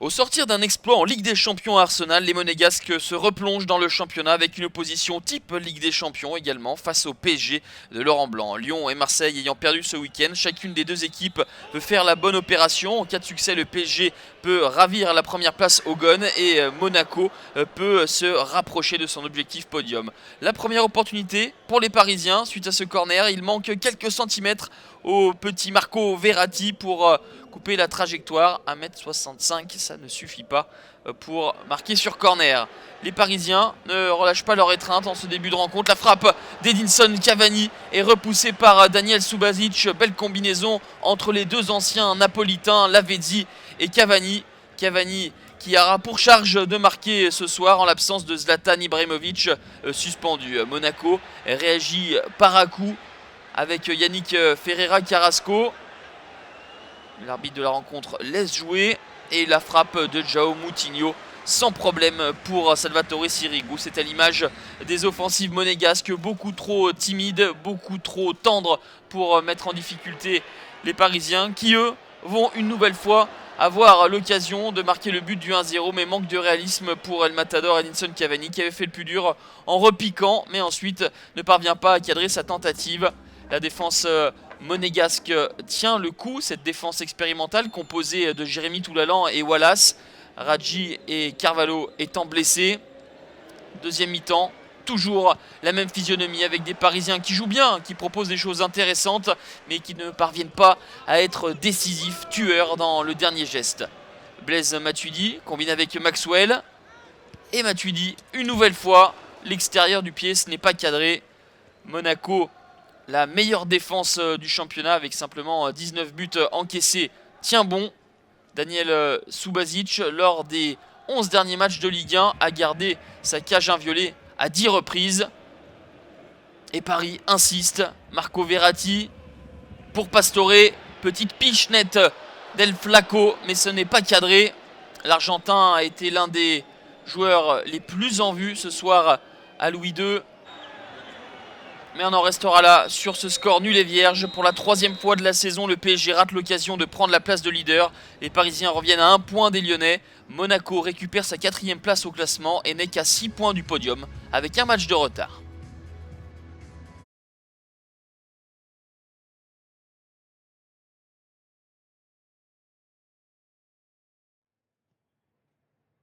Au sortir d'un exploit en Ligue des Champions à Arsenal, les Monégasques se replongent dans le championnat avec une opposition type Ligue des Champions également face au PSG de Laurent Blanc. Lyon et Marseille ayant perdu ce week-end, chacune des deux équipes veut faire la bonne opération. En cas de succès, le PSG peut ravir la première place au Gone et Monaco peut se rapprocher de son objectif podium. La première opportunité pour les Parisiens suite à ce corner, il manque quelques centimètres au petit Marco Verratti pour couper la trajectoire. 1m65, ça ne suffit pas pour marquer sur corner. Les Parisiens ne relâchent pas leur étreinte en ce début de rencontre. La frappe d'Edinson Cavani est repoussée par Daniel Subasic. Belle combinaison entre les deux anciens napolitains, Lavezzi et Cavani. Cavani qui aura pour charge de marquer ce soir en l'absence de Zlatan Ibrahimovic suspendu. Monaco réagit par à coup avec Yannick Ferreira Carrasco. L'arbitre de la rencontre laisse jouer et la frappe de João Moutinho sans problème pour Salvatore Sirigu. C'est à l'image des offensives monégasques, beaucoup trop timides, beaucoup trop tendres pour mettre en difficulté les Parisiens qui eux vont une nouvelle fois avoir l'occasion de marquer le but du 1-0, mais manque de réalisme pour El Matador Edinson Cavani qui avait fait le plus dur en repiquant mais ensuite ne parvient pas à cadrer sa tentative. La défense monégasque tient le coup, cette défense expérimentale composée de Jérémy Toulalan et Wallace, Radji et Carvalho étant blessés. Deuxième mi-temps, toujours la même physionomie avec des Parisiens qui jouent bien, qui proposent des choses intéressantes, mais qui ne parviennent pas à être décisifs, tueurs dans le dernier geste. Blaise Matuidi combine avec Maxwell, et Matuidi, une nouvelle fois, l'extérieur du pied, ce n'est pas cadré. Monaco, la meilleure défense du championnat avec simplement 19 buts encaissés, tient bon. Daniel Subasic, lors des 11 derniers matchs de Ligue 1, a gardé sa cage inviolée à 10 reprises. Et Paris insiste. Marco Verratti pour Pastore. Petite piche nette d'El Flaco, mais ce n'est pas cadré. L'Argentin a été l'un des joueurs les plus en vue ce soir à Louis II. Mais on en restera là sur ce score nul et vierge. Pour la troisième fois de la saison, le PSG rate l'occasion de prendre la place de leader. Les Parisiens reviennent à 1 point des Lyonnais. Monaco récupère sa 4e place au classement et n'est qu'à 6 points du podium avec un match de retard.